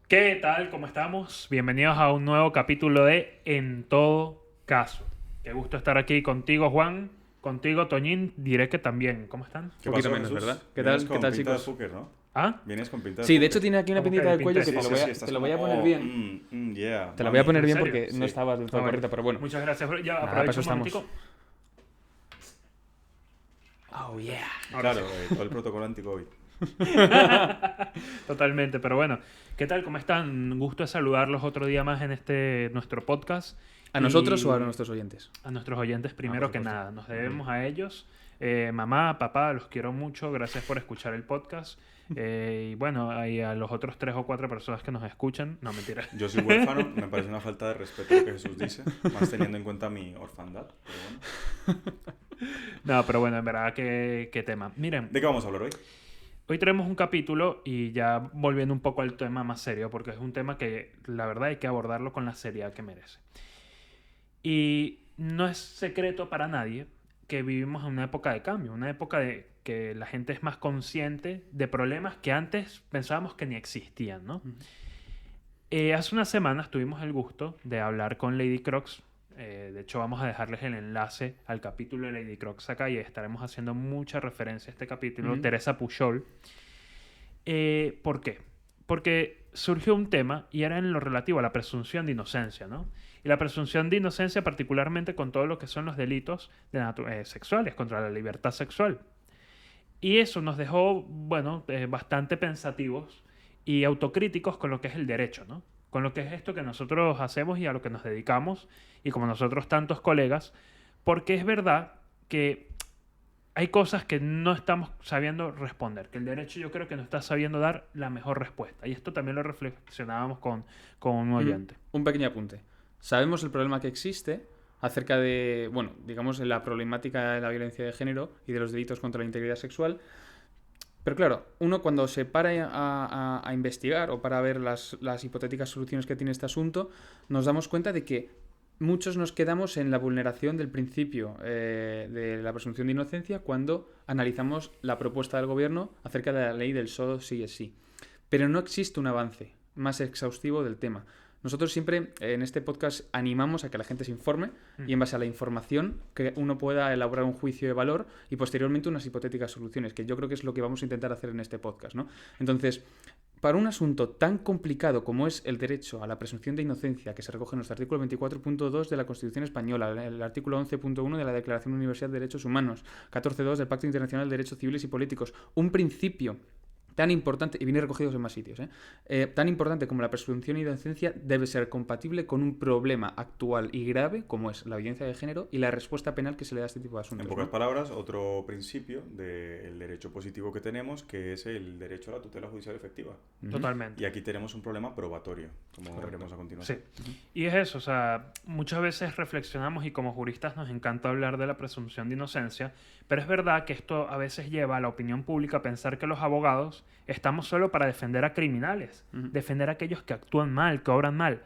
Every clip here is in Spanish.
¿Qué tal? ¿Cómo estamos? Bienvenidos a un nuevo capítulo de En Todo Caso. Qué gusto estar aquí contigo, Juan. Contigo, Toñín. Diré que también. ¿Cómo están? Un ¿Qué poquito pasó, menos, ¿verdad? Jesús? ¿Qué Vienes tal? ¿Qué con tal, pinta de chicos? póker, ¿no? ¿Ah? Vienes con pinta de Sí, de póker. hecho tiene aquí una ¿Cómo que pintita de de cuello pinta que de te lo voy a, estás te lo como, voy a poner bien. yeah, Te lo voy a poner ¿En bien serio? porque no Sí. estaba del todo Ah, bueno. correcta, pero bueno. Muchas gracias, bro. Ya Nada, para aprovecho eso un estamos. momentico. Oh, yeah. Ahora Claro, sí. todo el protocolo anti-COVID. Totalmente, pero bueno. ¿Qué tal? ¿Cómo están? Gusto de saludarlos otro día más en nuestro podcast. ¿A Y nosotros o a nuestros oyentes? a nuestros oyentes primero por que supuesto. nada. Nos debemos a ellos. Mamá, papá, los quiero mucho. Gracias por escuchar el podcast. Y bueno, y a los otros 3 o 4 personas que nos escuchan. No, mentira. Yo soy huérfano, me parece una falta de respeto lo que Jesús dice, más teniendo en cuenta mi orfandad. Pero bueno. No, pero bueno, en verdad, qué tema. Miren, ¿De qué vamos a hablar hoy? hoy tenemos un capítulo y ya volviendo un poco al tema más serio, porque es un tema que la verdad hay que abordarlo con la seriedad que merece. Y no es secreto para nadie que vivimos en una época de cambio, una época de que la gente es más consciente de problemas que antes pensábamos que ni existían, ¿no? Hace unas semanas tuvimos el gusto de hablar con Lady Crocs. De hecho, vamos a dejarles el enlace al capítulo de Lady Crocs acá y estaremos haciendo mucha referencia a este capítulo. Ujú. Teresa Pujol. ¿Por qué? Porque surgió un tema y era en lo relativo a la presunción de inocencia, ¿no? Y la presunción de inocencia particularmente con todo lo que son los delitos sexuales, contra la libertad sexual. Y eso nos dejó, bueno, bastante pensativos y autocríticos con lo que es el derecho, ¿no? Con lo que es esto que nosotros hacemos y a lo que nos dedicamos, y como nosotros tantos colegas, porque es verdad que hay cosas que no estamos sabiendo responder, que el derecho yo creo que no está sabiendo dar la mejor respuesta. Y esto también lo reflexionábamos con un oyente. Un pequeño apunte. Sabemos el problema que existe acerca de, bueno, digamos, la problemática de la violencia de género y de los delitos contra la integridad sexual. Pero claro, uno cuando se para a investigar o para ver las hipotéticas soluciones que tiene este asunto, nos damos cuenta de que muchos nos quedamos en la vulneración del principio de la presunción de inocencia cuando analizamos la propuesta del gobierno acerca de la ley del solo sí es sí. Pero no existe un avance más exhaustivo del tema. Nosotros siempre en este podcast animamos a que la gente se informe y en base a la información que uno pueda elaborar un juicio de valor y posteriormente unas hipotéticas soluciones, que yo creo que es lo que vamos a intentar hacer en este podcast, ¿no? Entonces, para un asunto tan complicado como es el derecho a la presunción de inocencia, que se recoge en nuestro artículo 24.2 de la Constitución Española, el artículo 11.1 de la Declaración Universal de Derechos Humanos, 14.2 del Pacto Internacional de Derechos Civiles y Políticos, un principio tan importante, y viene recogido en más sitios, tan importante como la presunción de inocencia debe ser compatible con un problema actual y grave como es la violencia de género y la respuesta penal que se le da a este tipo de asuntos. En pocas ¿no? palabras, otro principio del derecho positivo que tenemos, que es el derecho a la tutela judicial efectiva. Totalmente. Y aquí tenemos un problema probatorio, como veremos a continuación. Sí. Y es eso, o sea, muchas veces reflexionamos y como juristas nos encanta hablar de la presunción de inocencia, pero es verdad que esto a veces lleva a la opinión pública a pensar que los abogados estamos solo para defender a criminales, defender a aquellos que actúan mal, que obran mal,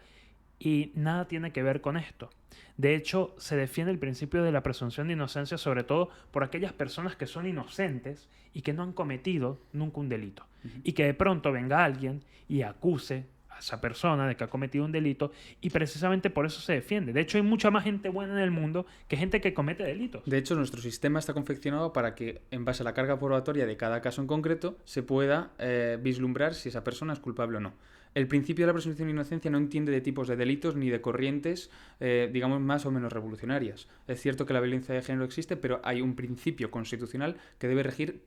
y nada tiene que ver con esto. De hecho, se defiende el principio de la presunción de inocencia sobre todo por aquellas personas que son inocentes y que no han cometido nunca un delito. Y que de pronto venga alguien y acuse a esa persona de que ha cometido un delito y precisamente por eso se defiende. De hecho, hay mucha más gente buena en el mundo que gente que comete delitos. De hecho, nuestro sistema está confeccionado para que, en base a la carga probatoria de cada caso en concreto, se pueda vislumbrar si esa persona es culpable o no. El principio de la presunción de inocencia no entiende de tipos de delitos ni de corrientes, digamos, más o menos revolucionarias. Es cierto que la violencia de género existe, pero hay un principio constitucional que debe regir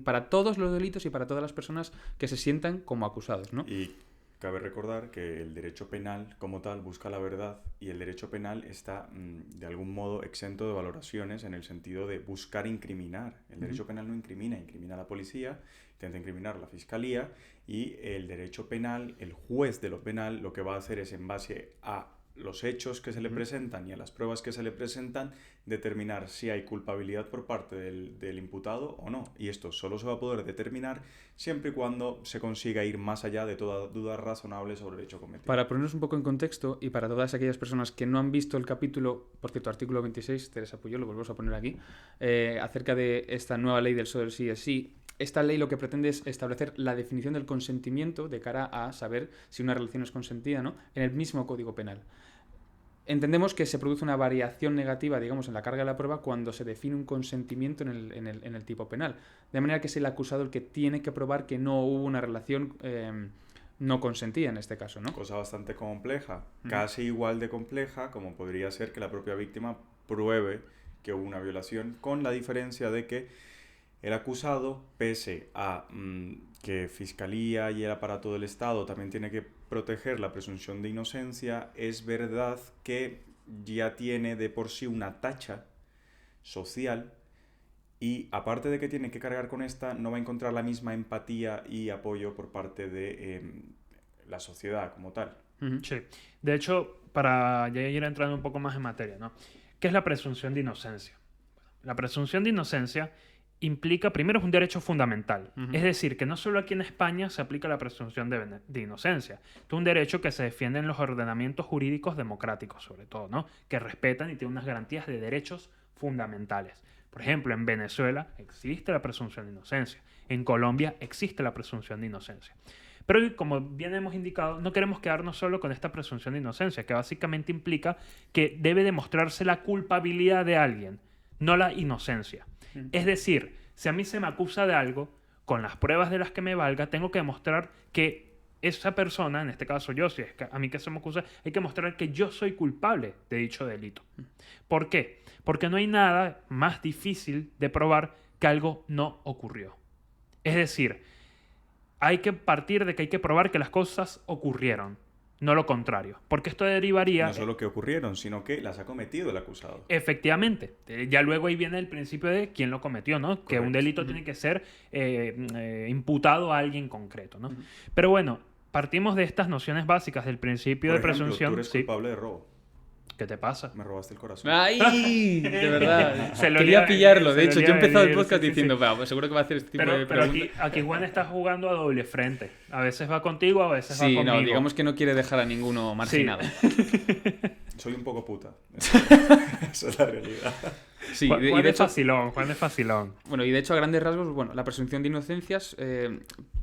para todos los delitos y para todas las personas que se sientan como acusados, ¿no? Y cabe recordar que el derecho penal como tal busca la verdad y el derecho penal está de algún modo exento de valoraciones en el sentido de buscar incriminar. El derecho penal no incrimina, incrimina a la policía, intenta incriminar a la fiscalía y el derecho penal, el juez de lo penal, lo que va a hacer es en base a los hechos que se le presentan y a las pruebas que se le presentan, determinar si hay culpabilidad por parte del imputado o no. Y esto solo se va a poder determinar siempre y cuando se consiga ir más allá de toda duda razonable sobre el hecho cometido. Para ponernos un poco en contexto y para todas aquellas personas que no han visto el capítulo, por cierto, artículo 26, Teresa Puyol, lo volvemos a poner aquí, acerca de esta nueva ley del solo sí es sí, esta ley lo que pretende es establecer la definición del consentimiento de cara a saber si una relación es consentida, ¿no? En el mismo Código Penal. Entendemos que se produce una variación negativa, digamos, en la carga de la prueba cuando se define un consentimiento en el tipo penal. De manera que es el acusado el que tiene que probar que no hubo una relación no consentida en este caso, ¿no? Cosa bastante compleja, casi igual de compleja como podría ser que la propia víctima pruebe que hubo una violación, con la diferencia de que el acusado, pese a que Fiscalía y el aparato del Estado también tiene que proteger la presunción de inocencia, es verdad que ya tiene de por sí una tacha social y aparte de que tiene que cargar con esta, no va a encontrar la misma empatía y apoyo por parte de la sociedad como tal. Sí. De hecho, para ya ir entrando un poco más en materia, ¿no? ¿Qué es la presunción de inocencia? La presunción de inocencia implica, primero, es un derecho fundamental. Es decir, que no solo aquí en España se aplica la presunción de inocencia. Es un derecho que se defiende en los ordenamientos jurídicos democráticos, sobre todo, ¿no? Que respetan y tienen unas garantías de derechos fundamentales. Por ejemplo, en Venezuela existe la presunción de inocencia. En Colombia existe la presunción de inocencia. Pero, como bien hemos indicado, no queremos quedarnos solo con esta presunción de inocencia, que básicamente implica que debe demostrarse la culpabilidad de alguien, no la inocencia. Es decir, si a mí se me acusa de algo, con las pruebas de las que me valga, tengo que demostrar que esa persona, en este caso yo, si es que a mí que se me acusa, hay que mostrar que yo soy culpable de dicho delito. ¿Por qué? Porque no hay nada más difícil de probar que algo no ocurrió. Es decir, hay que partir de que hay que probar que las cosas ocurrieron, no lo contrario. Porque esto derivaría... No solo que ocurrieron, sino que las ha cometido el acusado. Efectivamente. Ya luego ahí viene el principio de quién lo cometió, ¿no? Correcto. Que un delito tiene que ser imputado a alguien concreto, ¿no? Pero bueno, partimos de estas nociones básicas del principio Por de ejemplo, presunción. tú eres Sí. culpable de robo. ¿Qué te pasa? Me robaste el corazón. ¡Ay! De verdad. Se lo Quería lía- pillarlo. se De lo hecho, lía yo he empezado el venir, podcast sí, sí, diciendo, sí. "Va, pues seguro que va a hacer este tipo de Pero preguntas". aquí Juan está jugando a doble frente. A veces va contigo, a veces va Sí, conmigo. no, digamos que no quiere dejar a ninguno marginado. Soy un poco puta. Esa es la realidad. Sí, Juan, y Juan de es hecho, facilón, Juan es facilón. bueno, y de hecho a grandes rasgos, bueno, la presunción de inocencias,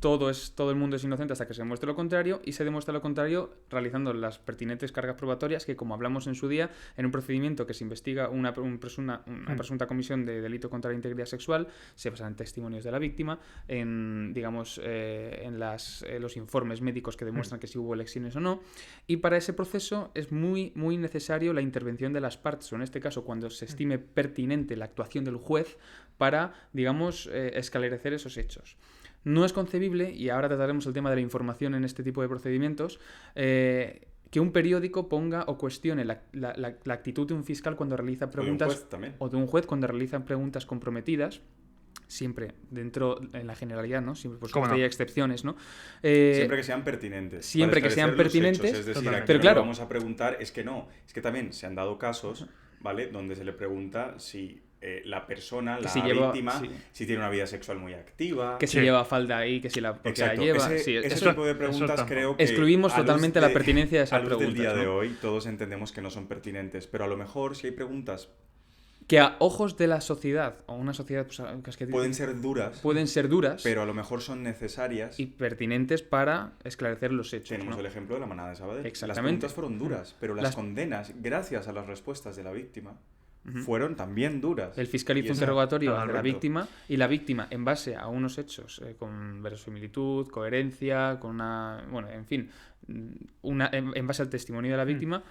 todo el mundo es inocente hasta que se demuestre lo contrario, y se demuestra lo contrario realizando las pertinentes cargas probatorias que, como hablamos en su día, en un procedimiento que se investiga una presunta comisión de delito contra la integridad sexual, se basa en testimonios de la víctima, en, digamos, en los informes médicos que demuestran que si hubo lesiones o no, y para ese proceso es muy, muy necesario la intervención de las partes, o en este caso cuando se estime pertinente la actuación del juez para, digamos, esclarecer esos hechos. No es concebible, y ahora trataremos el tema de la información en este tipo de procedimientos, que un periódico ponga o cuestione la actitud de un fiscal cuando realiza preguntas, O de un juez también. o de un juez cuando realiza preguntas comprometidas, siempre dentro, en la generalidad, ¿no? Siempre, por ¿Cómo supuesto, no? hay excepciones, ¿no? Siempre que sean pertinentes. siempre para que sean esclarecer los pertinentes, hechos. Es decir, totalmente. aquí Pero lo claro. que vamos a preguntar es que no. Es que también se han dado casos, ¿vale? Donde se le pregunta si la persona, Que la si lleva- víctima, sí. si tiene una vida sexual muy activa. que Sí. si lleva falda ahí, que si la porque la Exacto. lleva. Ese, Sí, ese eso- tipo de preguntas tampoco. creo que Excluimos a luz totalmente la pertinencia de esas a luz del preguntas, día de ¿no? hoy todos entendemos que no son pertinentes, pero a lo mejor si hay preguntas que a ojos de la sociedad, o una sociedad pues, que pueden ser duras, pueden ser duras pero a lo mejor son necesarias. y pertinentes para esclarecer los hechos. Tenemos ¿no? el ejemplo de la manada de Sabadell. Las Exactamente. preguntas fueron duras, pero las Las- condenas, gracias a las respuestas de la víctima, fueron también duras. El fiscal Y hizo un eso- interrogatorio de la totalmente. víctima, y la víctima, en base a unos hechos con verosimilitud, coherencia, con una... Bueno, en fin, en base al testimonio de la víctima,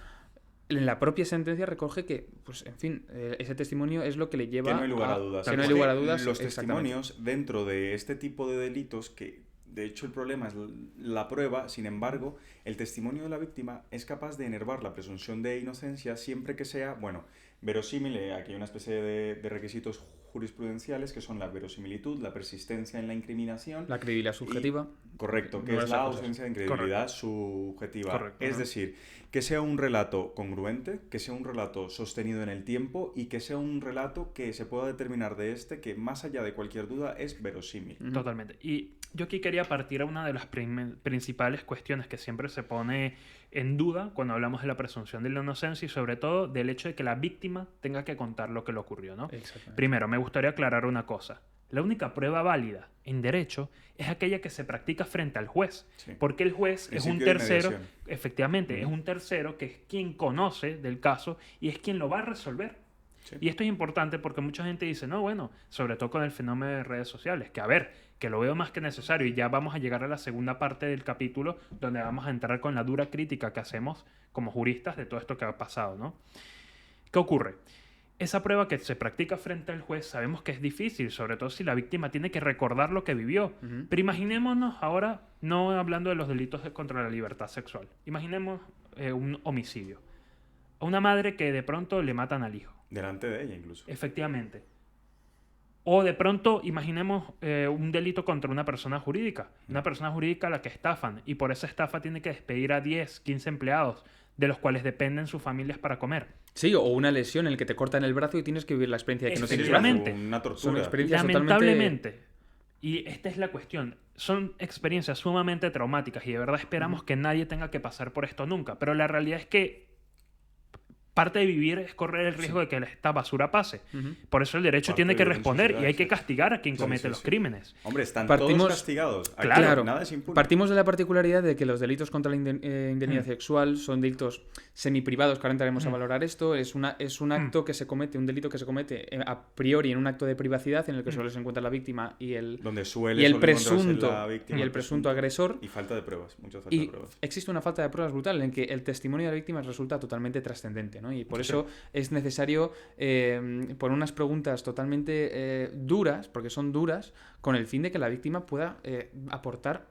en la propia sentencia recoge que, pues, en fin, ese testimonio es lo que le lleva Que no hay lugar a dudas. Que no hay Es lugar a que dudas. Los exactamente. testimonios dentro de este tipo de delitos, que de hecho el problema es la prueba, sin embargo, el testimonio de la víctima es capaz de enervar la presunción de inocencia siempre que sea, bueno, verosímil. Aquí hay una especie de requisitos jurisprudenciales que son la verosimilitud, la persistencia en la incriminación. La credibilidad subjetiva. Correcto, que No es es la la cosa. ausencia de credibilidad subjetiva. Correcto, Es ¿no? decir, que sea un relato congruente, que sea un relato sostenido en el tiempo y que sea un relato que se pueda determinar de este que, más allá de cualquier duda, es verosímil. Totalmente. Y yo aquí quería partir a una de las principales cuestiones que siempre se pone en duda cuando hablamos de la presunción de la inocencia y sobre todo del hecho de que la víctima tenga que contar lo que le ocurrió, ¿no? Exactamente. Primero, me gustaría aclarar una cosa. La única prueba válida en derecho es aquella que se practica frente al juez. Sí. Porque el juez es un Principio de tercero, mediación. efectivamente, es un tercero que es quien conoce del caso y es quien lo va a resolver. Sí. Y esto es importante porque mucha gente dice, no, bueno, sobre todo con el fenómeno de redes sociales, que a ver, que lo veo más que necesario y ya vamos a llegar a la segunda parte del capítulo donde vamos a entrar con la dura crítica que hacemos como juristas de todo esto que ha pasado, ¿no? ¿Qué ocurre? Esa prueba que se practica frente al juez sabemos que es difícil, sobre todo si la víctima tiene que recordar lo que vivió. Ujú. Pero imaginémonos ahora, no hablando de los delitos contra la libertad sexual, imaginemos un homicidio. A una madre que de pronto le matan al hijo. Delante de ella incluso. Efectivamente. O de pronto, imaginemos un delito contra una persona jurídica. Una persona jurídica a la que estafan y por esa estafa tiene que despedir a 10, 15 empleados, de los cuales dependen sus familias para comer. Sí, o una lesión en la que te cortan el brazo y tienes que vivir la experiencia de que no tienes brazo. Efectivamente. Una Son tortura. experiencias Lamentablemente, y esta es la cuestión, son experiencias sumamente traumáticas y de verdad esperamos que nadie tenga que pasar por esto nunca. Pero la realidad es que parte de vivir es correr el riesgo de que esta basura pase. Ujú. Por eso el derecho Parte tiene de que vivir en responder y sociedad, hay que sí. castigar a quien Sí, comete sí, los sí. crímenes. Hombre, están Partimos- todos castigados. Aquí Claro. nada es impune. Partimos de la particularidad de que los delitos contra la indemnidad sexual son delitos semiprivados, que ahora entraremos a valorar esto. Es un acto que se comete, un delito que se comete a priori en un acto de privacidad en el que solo se encuentra la víctima y el Donde y suele el encontrarse presunto la víctima, y el presunto agresor. Y falta de pruebas, mucha falta de Y pruebas. existe una falta de pruebas brutal en que el testimonio de la víctima resulta totalmente trascendente, ¿no? Y por eso es necesario poner unas preguntas totalmente duras, porque son duras, con el fin de que la víctima pueda aportar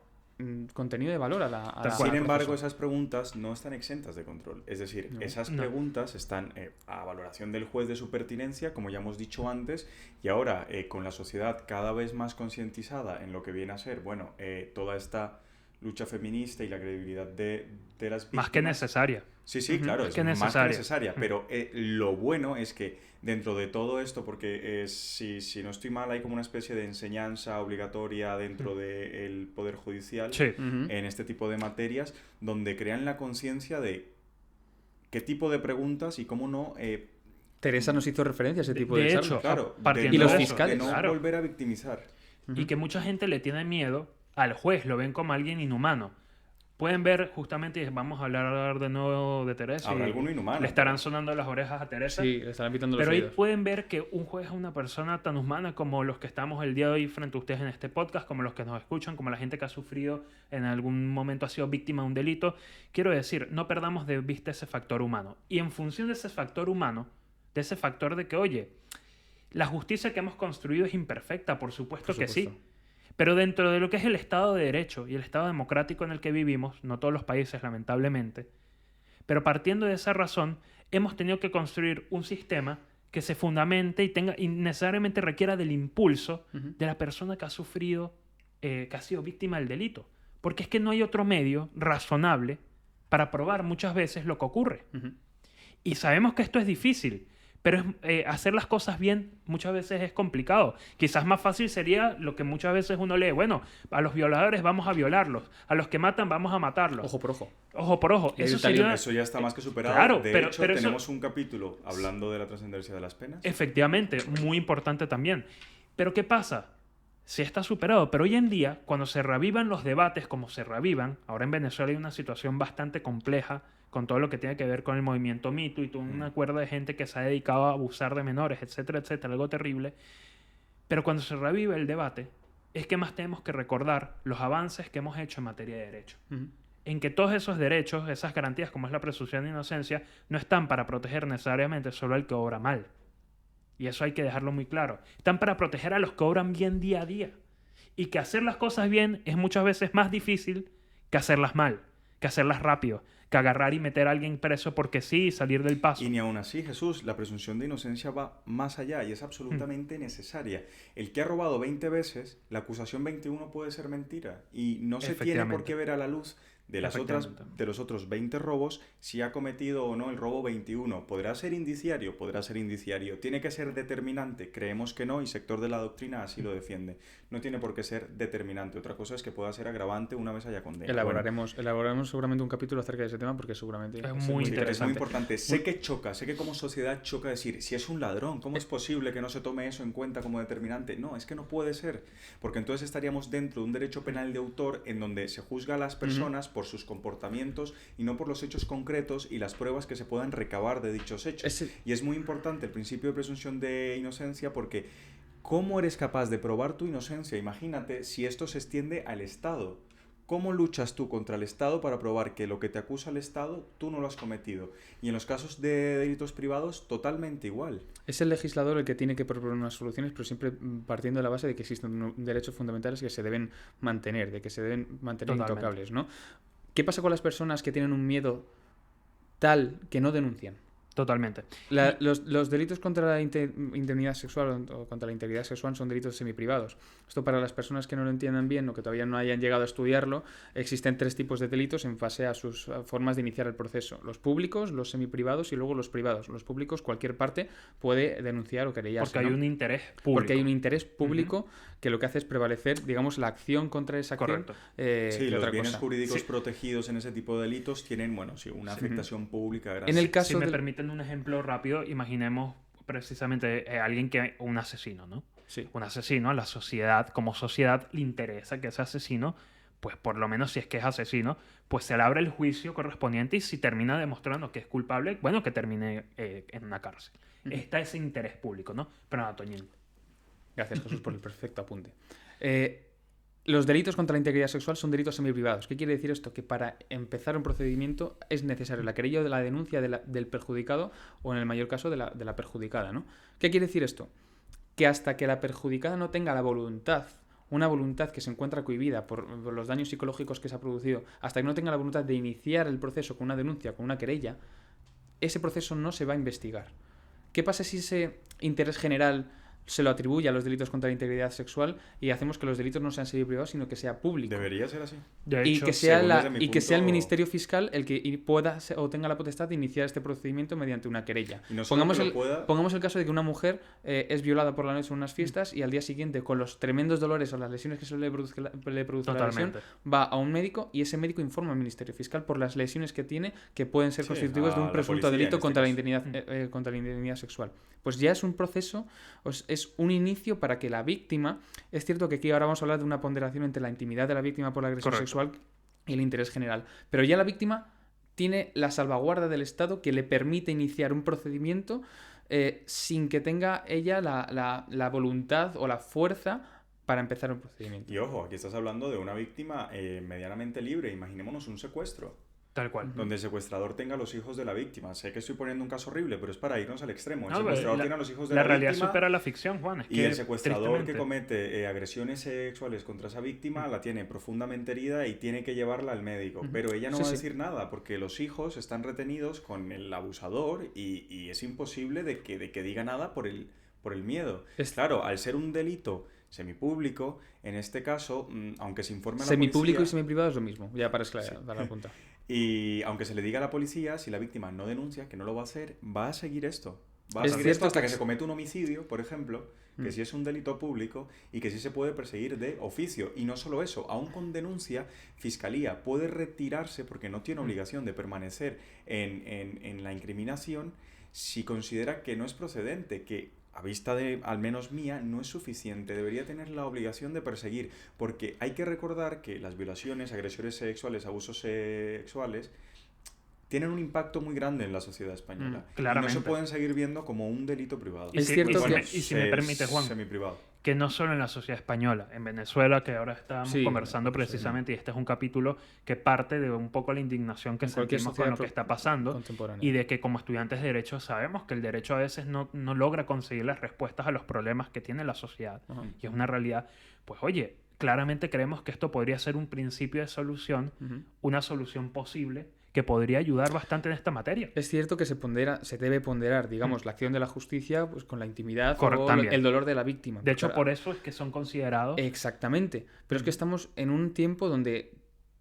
contenido de valor a la Tal Sin cual, embargo, proceso. esas preguntas no están exentas de control. Es decir, No. esas No. preguntas están a valoración del juez de su pertinencia, como ya hemos dicho antes, y ahora con la sociedad cada vez más concientizada en lo que viene a ser, bueno, toda esta lucha feminista y la credibilidad de las víctimas. Más que necesaria. Sí, sí, Ujú. claro, Más es que más que necesaria. necesaria. Pero lo bueno es que dentro de todo esto, porque si no estoy mal, hay como una especie de enseñanza obligatoria dentro del Poder Judicial Sí. Ujú. en este tipo de materias, donde crean la conciencia de qué tipo de preguntas y cómo no... Teresa nos hizo referencia a ese tipo de, de charlas. hecho, claro, partiendo Y los de eso, fiscales, de no claro. volver a victimizar. Y que mucha gente le tiene miedo al juez, lo ven como alguien inhumano. Pueden ver justamente, y vamos a hablar de nuevo de Teresa. Habrá y alguno inhumano, Le estarán pero- sonando las orejas a Teresa. Sí, le están pitando los Pero ahí oídos. pueden ver que un juez es una persona tan humana como los que estamos el día de hoy frente a ustedes en este podcast, como los que nos escuchan, como la gente que ha sufrido en algún momento ha sido víctima de un delito. Quiero decir, no perdamos de vista ese factor humano. Y en función de ese factor humano, de ese factor de que, oye, la justicia que hemos construido es imperfecta, por supuesto Por que sí. supuesto. Pero dentro de lo que es el Estado de Derecho y el Estado democrático en el que vivimos, no todos los países lamentablemente, pero partiendo de esa razón, hemos tenido que construir un sistema que se fundamente y necesariamente requiera del impulso Ujú. de la persona que ha sufrido, que ha sido víctima del delito. Porque es que no hay otro medio razonable para probar muchas veces lo que ocurre. Ujú. Y sabemos que esto es difícil, pero hacer las cosas bien muchas veces es complicado. Quizás más fácil sería lo que muchas veces uno lee, bueno, a los violadores vamos a violarlos, a los que matan vamos a matarlos. Ojo por ojo. Ojo por ojo. Y Eso detalle, sería... Eso ya está más que superado. claro, de pero- hecho, pero eso- tenemos un capítulo hablando de la trascendencia de las penas. Efectivamente, muy importante también. Pero ¿qué pasa? Sí está superado, pero hoy en día, cuando se reavivan los debates como se reavivan, ahora en Venezuela hay una situación bastante compleja con todo lo que tiene que ver con el movimiento Me Too y toda una cuerda de gente que se ha dedicado a abusar de menores, etcétera, etcétera, algo terrible. Pero cuando se reaviva el debate, es que más tenemos que recordar los avances que hemos hecho en materia de derecho. Ujú. En que todos esos derechos, esas garantías como es la presunción de inocencia, no están para proteger necesariamente solo al que obra mal. Y eso hay que dejarlo muy claro. Están para proteger a los que obran bien día a día. Y que hacer las cosas bien es muchas veces más difícil que hacerlas mal, que hacerlas rápido, que agarrar y meter a alguien preso porque sí y salir del paso. Y ni aún así, Jesús, la presunción de inocencia va más allá y es absolutamente necesaria. El que ha robado 20 veces, la acusación 21 puede ser mentira y no se tiene por Efectivamente. qué ver a la luz de los otros 20 robos, si ha cometido o no el robo 21. ¿Podrá ser indiciario? Podrá ser indiciario. ¿Tiene que ser determinante? Creemos que no, y sector de la doctrina así lo defiende. No tiene por qué ser determinante. Otra cosa es que pueda ser agravante una vez haya condena. Elaboraremos seguramente un capítulo acerca de ese tema, porque seguramente es muy interesante. Es muy importante. Sé que choca, sé que como sociedad choca decir, si es un ladrón, ¿cómo es posible que no se tome eso en cuenta como determinante? No, es que no puede ser, porque entonces estaríamos dentro de un derecho penal de autor en donde se juzga a las personas por sus comportamientos y no por los hechos concretos y las pruebas que se puedan recabar de dichos hechos. Y es muy importante el principio de presunción de inocencia, porque ¿cómo eres capaz de probar tu inocencia? Imagínate si esto se extiende al Estado. ¿Cómo luchas tú contra el Estado para probar que lo que te acusa el Estado tú no lo has cometido? Y en los casos de delitos privados, totalmente igual. Es el legislador el que tiene que proponer unas soluciones, pero siempre partiendo de la base de que existen derechos fundamentales que se deben mantener, de que se deben mantener intocables, ¿no? ¿Qué pasa con las personas que tienen un miedo tal que no denuncian? Totalmente. Los delitos contra la indemnidad sexual o contra la integridad sexual son delitos semiprivados. Esto, para las personas que no lo entiendan bien o que todavía no hayan llegado a estudiarlo, existen 3 tipos de delitos en base a sus formas de iniciar el proceso. Los públicos, los semiprivados y luego los privados. Los públicos, cualquier parte puede denunciar o querellarse. Porque hay un interés público. Porque hay un interés público que lo que hace es prevalecer, digamos, la acción contra esa acción. Correcto. Sí, los bienes jurídicos protegidos en ese tipo de delitos tienen, bueno, sí, una afectación pública grande. En el caso si me permiten un ejemplo rápido, imaginemos precisamente alguien que un asesino, ¿no? Sí. Un asesino, a la sociedad, como sociedad, le interesa que ese asesino, pues por lo menos si es que es asesino, pues se le abre el juicio correspondiente y si termina demostrando que es culpable, bueno, que termine en una cárcel. Está ese interés público, ¿no? Pero no, Toñín. Gracias, Jesús, por el perfecto apunte. Los delitos contra la integridad sexual son delitos semiprivados. ¿Qué quiere decir esto? Que para empezar un procedimiento es necesario la querella o de la denuncia del perjudicado o, en el mayor caso, de la perjudicada, ¿no? ¿Qué quiere decir esto? Que hasta que la perjudicada no tenga la voluntad, una voluntad que se encuentra cohibida por los daños psicológicos que se ha producido, hasta que no tenga la voluntad de iniciar el proceso con una denuncia, con una querella, ese proceso no se va a investigar. ¿Qué pasa si ese interés general se lo atribuye a los delitos contra la integridad sexual y hacemos que los delitos no sean semiprivados, sino que sea público? Debería ser así. De Y hecho, que sea el Ministerio Fiscal el que pueda o tenga la potestad de iniciar este procedimiento mediante una querella. Y no solo pongamos el caso de que una mujer es violada por la noche en unas fiestas y al día siguiente, con los tremendos dolores o las lesiones que se le produce la lesión, va a un médico y ese médico informa al Ministerio Fiscal por las lesiones que tiene, que pueden ser constitutivas de un presunto delito contra la indemnidad sexual. Pues ya es un proceso, es un inicio para que la víctima... Es cierto que aquí ahora vamos a hablar de una ponderación entre la intimidad de la víctima por la agresión sexual y el interés general. Pero ya la víctima tiene la salvaguarda del Estado que le permite iniciar un procedimiento sin que tenga ella la voluntad o la fuerza para empezar un procedimiento. Y ojo, aquí estás hablando de una víctima medianamente libre. Imaginémonos un secuestro. Tal cual. Donde el secuestrador tenga los hijos de la víctima. Sé que estoy poniendo un caso horrible, pero es para irnos al extremo. El secuestrador tiene a los hijos de la víctima. La realidad supera la ficción, Juan. Y el secuestrador que comete agresiones sexuales contra esa víctima la tiene profundamente herida y tiene que llevarla al médico. Pero ella no va a decir nada porque los hijos están retenidos con el abusador y es imposible de que diga nada por el miedo. Claro, al ser un delito semipúblico, en este caso, aunque se informe a la policía... Semipúblico y semiprivado es lo mismo, ya para dar la punta. Y aunque se le diga a la policía, si la víctima no denuncia, que no lo va a hacer, va a seguir esto. Va a Es seguir cierto esto hasta que que se comete un homicidio, por ejemplo, que sí es un delito público y que sí se puede perseguir de oficio. Y no solo eso, aún con denuncia, Fiscalía puede retirarse porque no tiene obligación de permanecer en la incriminación si considera que no es procedente, que a vista de, al menos mía, no es suficiente. Debería tener la obligación de perseguir, porque hay que recordar que las violaciones, agresiones sexuales, abusos sexuales tienen un impacto muy grande en la sociedad española. Claramente. Y no se pueden seguir viendo como un delito privado. Es cierto que... Y si me permite, Juan, semiprivado. Que no solo en la sociedad española, en Venezuela, que ahora estamos conversando precisamente, y este es un capítulo que parte de un poco la indignación que sentimos con lo que está pasando, y de que como estudiantes de Derecho sabemos que el derecho a veces no logra conseguir las respuestas a los problemas que tiene la sociedad, y es una realidad. Pues oye, claramente creemos que esto podría ser un principio de solución, una solución posible, que podría ayudar bastante en esta materia. Es cierto que se debe ponderar, digamos, la acción de la justicia pues, con la intimidad o también. el dolor de la víctima. De hecho, por eso es que son considerados... Exactamente. Pero es que estamos en un tiempo donde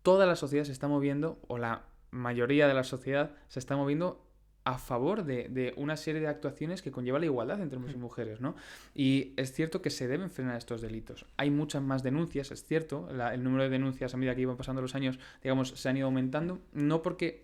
toda la sociedad se está moviendo, o la mayoría de la sociedad se está moviendo a favor de una serie de actuaciones que conlleva la igualdad entre hombres y mujeres, ¿no? Y es cierto que se deben frenar estos delitos. Hay muchas más denuncias, es cierto. El número de denuncias a medida que iban pasando los años, digamos, se han ido aumentando. No porque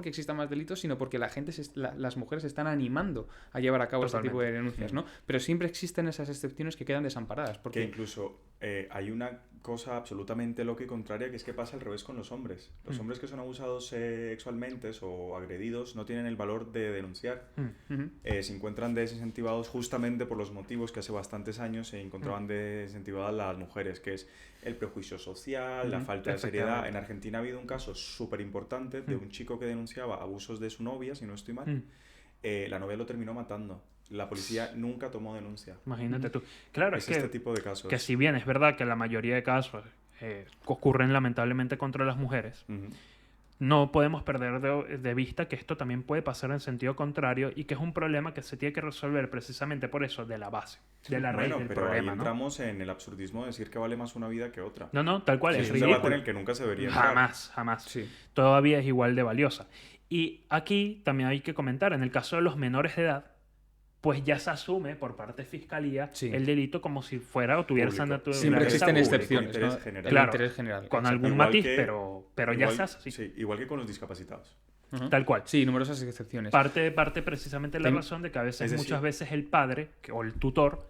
existan más delitos, sino porque las mujeres se están animando a llevar a cabo Totalmente. este tipo de denuncias, ¿no? Pero siempre existen esas excepciones que quedan desamparadas. Porque Que incluso hay una cosa absolutamente loca y contraria, que es que pasa al revés con los hombres. Los hombres que son abusados sexualmente o agredidos no tienen el valor de denunciar. Ujú. Se encuentran desincentivados justamente por los motivos que hace bastantes años se encontraban desincentivadas las mujeres, que es el prejuicio social, la falta de seriedad. Efectivamente. En Argentina ha habido un caso súper importante de un chico que denunciaba abusos de su novia, si no estoy mal. La novia lo terminó matando. La policía nunca tomó denuncia. Imagínate tú. Claro, Es es que, este tipo de casos. que si bien es verdad que la mayoría de casos ocurren lamentablemente contra las mujeres, Ujú. no podemos perder de vista que esto también puede pasar en sentido contrario y que es un problema que se tiene que resolver precisamente por eso, de la base, de la raíz Bueno, del pero problema, ahí ¿no? entramos en el absurdismo de decir que vale más una vida que otra. No, tal cual, Sí, es es un debate en ridículo. el que nunca se debería entrar. Jamás. Sí. Todavía es igual de valiosa. Y aquí también hay que comentar, en el caso de los menores de edad, pues ya se asume por parte de Fiscalía Sí. el delito como si fuera o tuviera esa Público. naturaleza Siempre existen pública. excepciones, interés ¿no? general. El Claro, interés general. con exacto. algún Igual matiz, que- pero ya se hace así. Sí, igual que con los discapacitados. Ujú. Tal cual. Sí, numerosas excepciones. Parte precisamente la Ten- razón de que a veces, es decir- muchas veces el padre o el tutor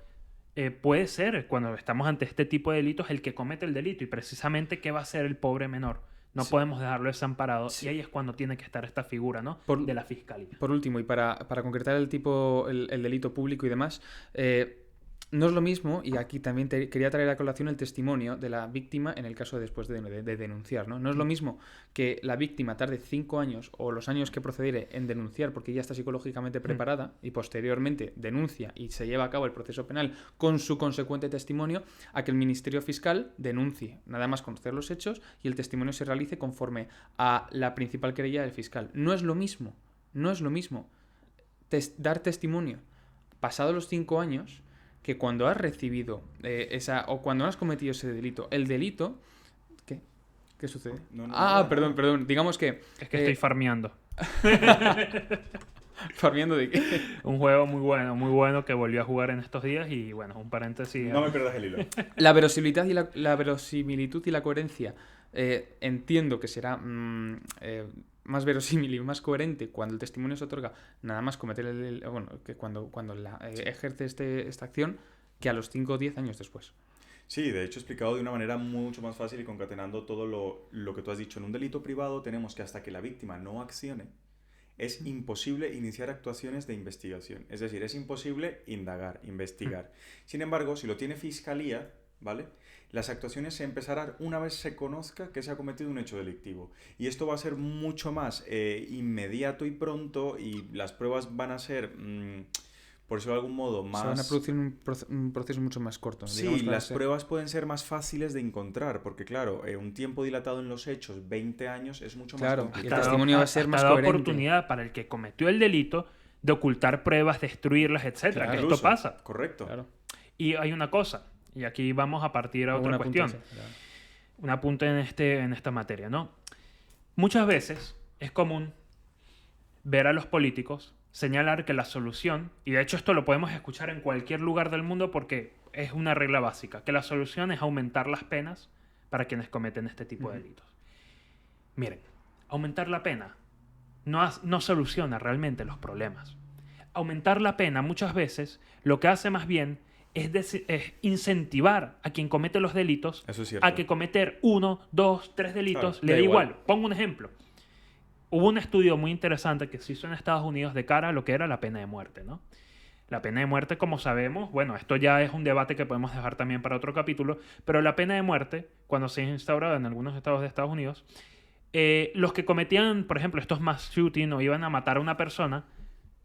puede ser, cuando estamos ante este tipo de delitos, el que comete el delito. Y precisamente, ¿qué va a hacer el pobre menor? No Sí. podemos dejarlo desamparado. Sí. Y ahí es cuando tiene que estar esta figura, ¿no? Por- De la fiscalía. Por último, y para concretar el delito público y demás, no es lo mismo, y aquí también quería traer a colación el testimonio de la víctima en el caso de después de denunciar, ¿no? No es lo mismo que la víctima tarde 5 años o los años que procediere en denunciar porque ya está psicológicamente preparada y posteriormente denuncia y se lleva a cabo el proceso penal con su consecuente testimonio, a que el Ministerio Fiscal denuncie, nada más conocer los hechos, y el testimonio se realice conforme a la principal querella del fiscal. No es lo mismo dar testimonio pasados los 5 años que cuando has recibido o cuando has cometido ese delito. El delito... ¿Qué sucede? No, Ah, nada. perdón. Digamos que... Es que estoy farmeando. farmeando de qué. Un juego muy bueno que volví a jugar en estos días y bueno, un paréntesis. No me pierdas el hilo. La verosimilitud y la coherencia entiendo que será más verosímil y más coherente cuando el testimonio se otorga nada más cometer que cuando ejerce esta acción, que a los 5 o 10 años después. Sí, de hecho explicado de una manera mucho más fácil y concatenando todo lo que tú has dicho. En un delito privado tenemos que hasta que la víctima no accione, es imposible iniciar actuaciones de investigación. Es decir, es imposible indagar, investigar. Sin embargo, si lo tiene Fiscalía, ¿vale? Las actuaciones se empezarán una vez se conozca que se ha cometido un hecho delictivo. Y esto va a ser mucho más inmediato y pronto, y las pruebas van a ser, por eso de algún modo, más... Se van a producir un proceso mucho más corto. Sí, digamos, para las ser- pruebas pueden ser más fáciles de encontrar, porque claro, un tiempo dilatado en los hechos, 20 años, es mucho más Claro, complicado. y el testimonio va a ser más da coherente. oportunidad para el que cometió el delito de ocultar pruebas, destruirlas, etcétera. Claro. Que esto Incluso, pasa. Correcto. Claro. Y hay una cosa, y aquí vamos a partir a O otra una cuestión. puntuación, claro. Un apunte en esta materia, ¿no? Muchas veces es común ver a los políticos señalar que la solución, y de hecho esto lo podemos escuchar en cualquier lugar del mundo porque es una regla básica, que la solución es aumentar las penas para quienes cometen este tipo de delitos. Miren, aumentar la pena no soluciona realmente los problemas. Aumentar la pena muchas veces lo que hace más bien es incentivar a quien comete los delitos Eso es cierto. a que cometer 1, 2, 3 delitos Claro, le da da igual. igual. Pongo un ejemplo. Hubo un estudio muy interesante que se hizo en Estados Unidos de cara a lo que era la pena de muerte, ¿no? La pena de muerte, como sabemos, bueno, esto ya es un debate que podemos dejar también para otro capítulo, pero la pena de muerte, cuando se instauraba en algunos estados de Estados Unidos, los que cometían, por ejemplo, estos mass shooting o iban a matar a una persona,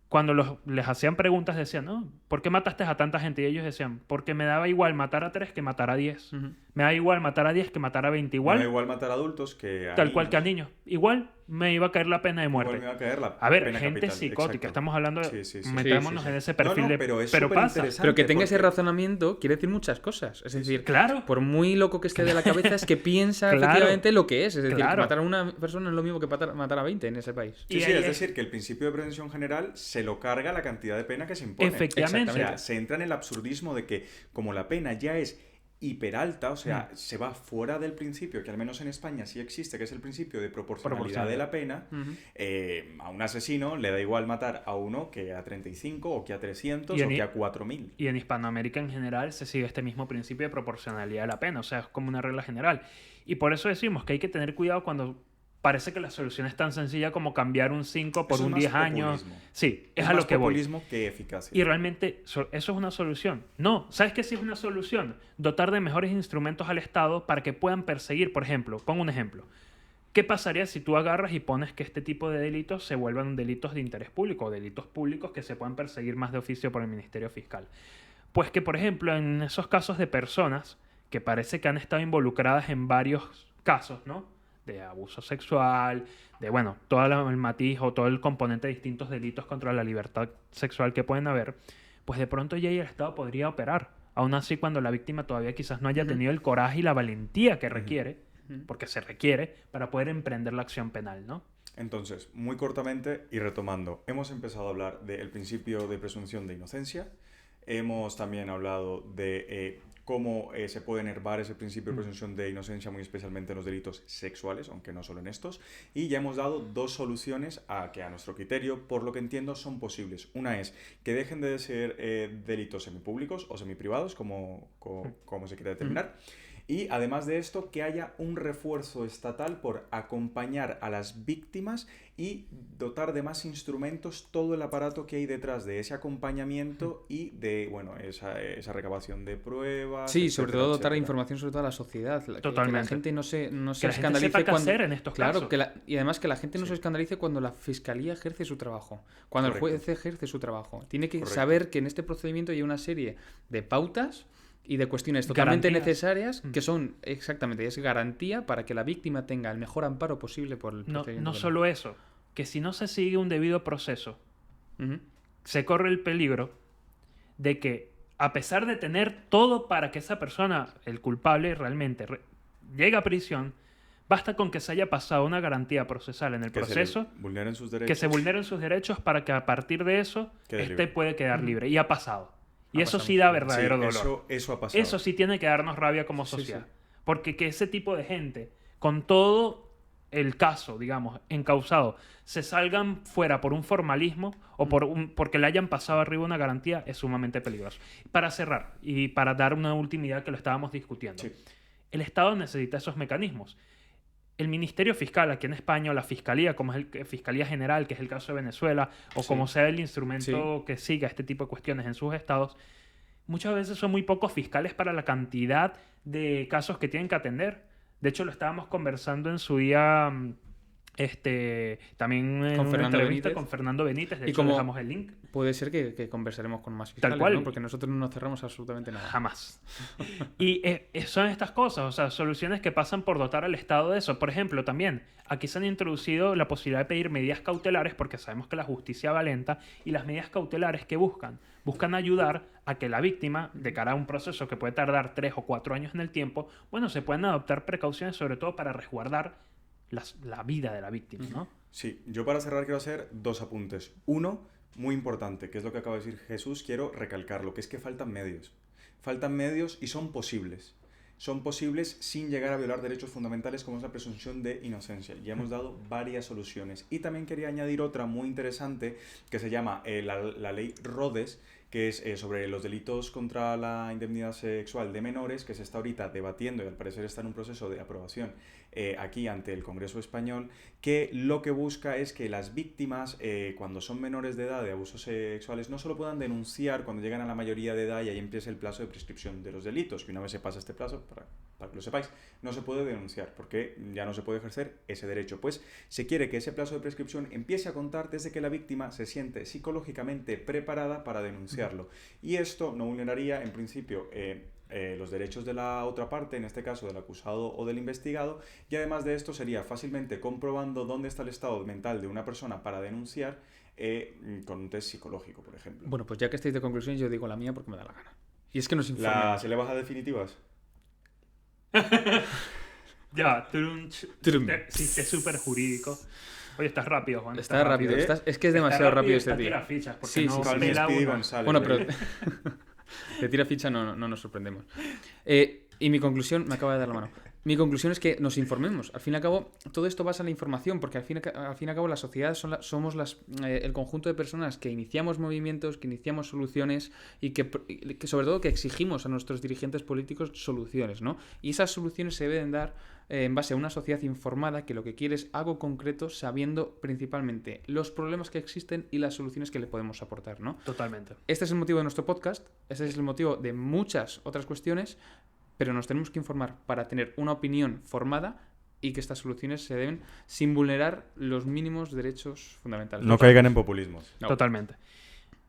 cuando les hacían preguntas decían, ¿no? ¿Por qué mataste a tanta gente? Y ellos decían, porque me daba igual matar a 3 que matar a 10. Ujú. Me da igual matar a 10 que matar a 20. Me da Igual, igual matar a adultos que a tal cual que a niños. niños. Igual me iba a caer la pena de Igual muerte. me va a caer la A ver, pena gente capital. psicótica. Exacto. Estamos hablando de... Sí, sí, sí. Metémonos Sí, sí, en sí. ese perfil No, de... pero es Pero pasa. superinteresante. Pero que tenga ese porque- razonamiento quiere decir muchas cosas. Es decir, Claro. por muy loco que esté de la cabeza, es que piensa Claro. efectivamente lo que es. Es decir, Claro. matar a una persona es lo mismo que matar a 20 en ese país. Sí, Y sí, ahí es es- decir, que el principio de prevención general se lo carga la cantidad de pena que se impone. Efectivamente. O sea, se entra en el absurdismo de que como la pena ya es hiperalta, o sea, se va fuera del principio, que al menos en España sí existe, que es el principio de proporcionalidad de la pena, a un asesino le da igual matar a uno que a 35 o que a 300 Y o en- que a 4000. Y en Hispanoamérica en general se sigue este mismo principio de proporcionalidad de la pena, o sea, es como una regla general. Y por eso decimos que hay que tener cuidado cuando parece que la solución es tan sencilla como cambiar un 5 por Eso es un más 10 años. populismo. Sí, es a más lo que voy. populismo que eficacia. Y realmente eso es una solución. No, ¿sabes qué sí es una solución? Dotar de mejores instrumentos al Estado para que puedan perseguir, por ejemplo, pongo un ejemplo. ¿Qué pasaría si tú agarras y pones que este tipo de delitos se vuelvan delitos de interés público o delitos públicos que se puedan perseguir más de oficio por el Ministerio Fiscal? Pues que, por ejemplo, en esos casos de personas que parece que han estado involucradas en varios casos, ¿no? De abuso sexual, de, bueno, todo el matiz o todo el componente de distintos delitos contra la libertad sexual que pueden haber, pues de pronto ya el Estado podría operar. Aún así, cuando la víctima todavía quizás no haya tenido el coraje y la valentía que requiere, porque se requiere, para poder emprender la acción penal, ¿no? Entonces, muy cortamente y retomando, hemos empezado a hablar del principio de presunción de inocencia, hemos también hablado de cómo se puede enervar ese principio de presunción de inocencia muy especialmente en los delitos sexuales, aunque no solo en estos, y ya hemos dado dos soluciones que a nuestro criterio, por lo que entiendo, son posibles. Una es que dejen de ser delitos semipúblicos o semiprivados, como se quiera determinar. Y además de esto, que haya un refuerzo estatal por acompañar a las víctimas y dotar de más instrumentos todo el aparato que hay detrás de ese acompañamiento y de, bueno, esa recabación de pruebas. Sí, etcétera, sobre todo dotar de etcétera. información sobre todo a la sociedad. Que la Totalmente. gente no se Que la gente escandalice sepa qué cuando... hacer en estos Claro, casos. y además que la gente no Sí. se escandalice cuando la fiscalía ejerce su trabajo, cuando Correcto. el juez ejerce su trabajo. Tiene que Correcto. saber que en este procedimiento hay una serie de pautas y de cuestiones totalmente Garantías. necesarias que son exactamente, es garantía para que la víctima tenga el mejor amparo posible por el No, procedimiento. no penal. solo eso, que si no se sigue un debido proceso, Ujú. se corre el peligro de que, a pesar de tener todo para que esa persona, el culpable, realmente llegue a prisión, basta con que se haya pasado una garantía procesal en el Que proceso, se le vulneren sus derechos. que se vulneren sus derechos para que a partir de eso Quede este libre. puede quedar libre. Y ha pasado. Y Ha eso pasado sí da mucho. verdadero dolor. Eso ha pasado. Eso sí tiene que darnos rabia como Sí, sociedad. sí. Porque que ese tipo de gente, con todo el caso, digamos, encausado, se salgan fuera por un formalismo o porque le hayan pasado arriba una garantía, es sumamente peligroso. Para cerrar y para dar una última idea que lo estábamos discutiendo, Sí. el Estado necesita esos mecanismos. El Ministerio Fiscal aquí en España, o la Fiscalía, como es el Fiscalía General, que es el caso de Venezuela, o Sí. como sea el instrumento que siga este tipo de cuestiones en sus estados, muchas veces son muy pocos fiscales para la cantidad de casos que tienen que atender. De hecho, lo estábamos conversando en su día, también en Con una Fernando entrevista Benítez. con Fernando Benítez. De Y hecho, como- dejamos el link. Puede ser que conversaremos con más fiscales, cual. ¿no? Porque nosotros no nos cerramos absolutamente nada. Jamás. Y son estas cosas, o sea, soluciones que pasan por dotar al Estado de eso. Por ejemplo, también, aquí se han introducido la posibilidad de pedir medidas cautelares porque sabemos que la justicia va lenta y las medidas cautelares que buscan ayudar a que la víctima, de cara a un proceso que puede tardar 3 o 4 años en el tiempo, bueno, se puedan adoptar precauciones sobre todo para resguardar la vida de la víctima, ¿no? Sí, yo para cerrar quiero hacer dos apuntes. Uno, muy importante, que es lo que acaba de decir Jesús, quiero recalcarlo, que es que faltan medios. Faltan medios y son posibles. Son posibles sin llegar a violar derechos fundamentales como es la presunción de inocencia. Ya hemos dado varias soluciones. Y también quería añadir otra muy interesante que se llama la ley Rhodes, que es sobre los delitos contra la indemnidad sexual de menores, que se está ahorita debatiendo y al parecer está en un proceso de aprobación aquí ante el Congreso Español, que lo que busca es que las víctimas, cuando son menores de edad de abusos sexuales, no solo puedan denunciar cuando llegan a la mayoría de edad y ahí empieza el plazo de prescripción de los delitos, que una vez se pasa este plazo, para que lo sepáis, no se puede denunciar porque ya no se puede ejercer ese derecho. Pues se quiere que ese plazo de prescripción empiece a contar desde que la víctima se siente psicológicamente preparada para denunciarlo. Y esto no vulneraría, en principio, los derechos de la otra parte, en este caso del acusado o del investigado, y además de esto sería fácilmente comprobando dónde está el estado mental de una persona para denunciar con un test psicológico, por ejemplo. Bueno, pues ya que estáis de conclusiones, yo digo la mía porque me da la gana. Y es que nos informamos. ¿Las elevas a definitivas? Ya, Trum. sí, es súper jurídico. Oye, estás rápido, Juan. Está rápido. ¿eh? Es que es demasiado rápido este tío. Tira fichas, porque Sí, no sí, sí. Calmi, pela Speedy uno. González. Bueno, pero ¿eh? de tira ficha no nos sorprendemos. Y mi conclusión, me acaba de dar la mano. Mi conclusión es que nos informemos. Al fin y al cabo, todo esto basa en la información, porque al fin y al cabo la sociedad somos el conjunto de personas que iniciamos movimientos, que iniciamos soluciones y que sobre todo que exigimos a nuestros dirigentes políticos soluciones, ¿no? Y esas soluciones se deben dar en base a una sociedad informada que lo que quiere es algo concreto, sabiendo principalmente los problemas que existen y las soluciones que le podemos aportar, ¿no? Totalmente. Este es el motivo de nuestro podcast, este es el motivo de muchas otras cuestiones, pero nos tenemos que informar para tener una opinión formada y que estas soluciones se deben sin vulnerar los mínimos derechos fundamentales. No caigan en populismos. No. Totalmente.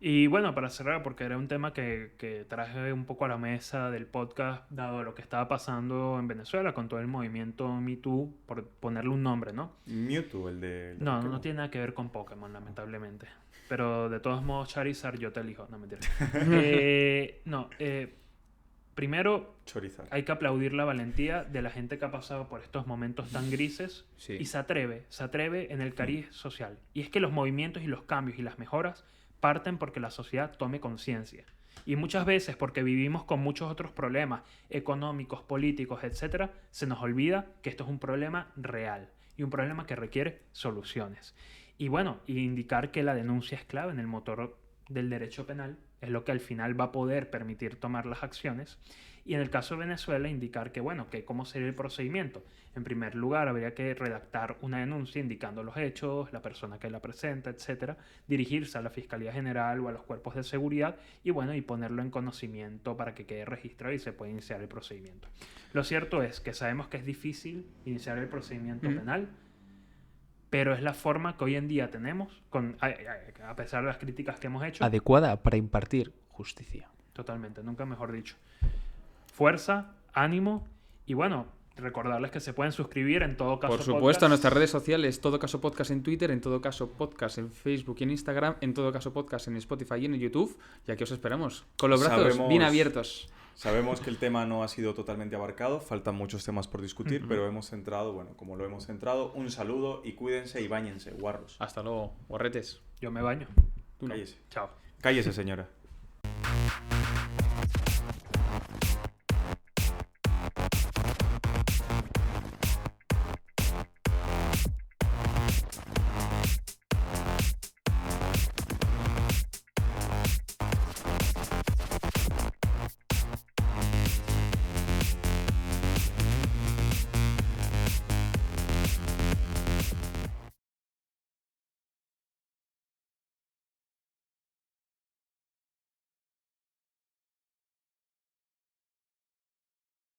Y bueno, para cerrar, porque era un tema que traje un poco a la mesa del podcast, dado lo que estaba pasando en Venezuela con todo el movimiento Me Too, por ponerle un nombre, ¿no? Mewtwo, el de... No tiene nada que ver con Pokémon, lamentablemente. Pero de todos modos, Charizard, yo te elijo. No, mentira. Primero, Chorizar. hay que aplaudir la valentía de la gente que ha pasado por estos momentos tan grises Sí. y se atreve en el cariz social. Y es que los movimientos y los cambios y las mejoras parten porque la sociedad tome conciencia. Y muchas veces, porque vivimos con muchos otros problemas económicos, políticos, etcétera, se nos olvida que esto es un problema real y un problema que requiere soluciones. Y bueno, indicar que la denuncia es clave en el motor del derecho penal, es lo que al final va a poder permitir tomar las acciones. Y en el caso de Venezuela, indicar que, bueno, que cómo sería el procedimiento. En primer lugar, habría que redactar una denuncia indicando los hechos, la persona que la presenta, etcétera, dirigirse a la Fiscalía General o a los cuerpos de seguridad y, bueno, y ponerlo en conocimiento para que quede registrado y se pueda iniciar el procedimiento. Lo cierto es que sabemos que es difícil iniciar el procedimiento penal, pero es la forma que hoy en día tenemos, a pesar de las críticas que hemos hecho. Adecuada para impartir justicia. Totalmente, nunca mejor dicho. Fuerza, ánimo y bueno, recordarles que se pueden suscribir en todo caso. Por supuesto, podcast. a nuestras redes sociales, Todo Caso Podcast en Twitter, en Todo Caso Podcast en Facebook y en Instagram, en Todo Caso Podcast en Spotify y en YouTube. Y aquí os esperamos, con los brazos bien abiertos. Sabemos que el tema no ha sido totalmente abarcado, faltan muchos temas por discutir, pero hemos centrado, bueno, como lo hemos centrado, un saludo y cuídense y báñense, guarros. Hasta luego, guarretes. Yo me baño. Tú no. Cállese. Chao. Cállese, señora.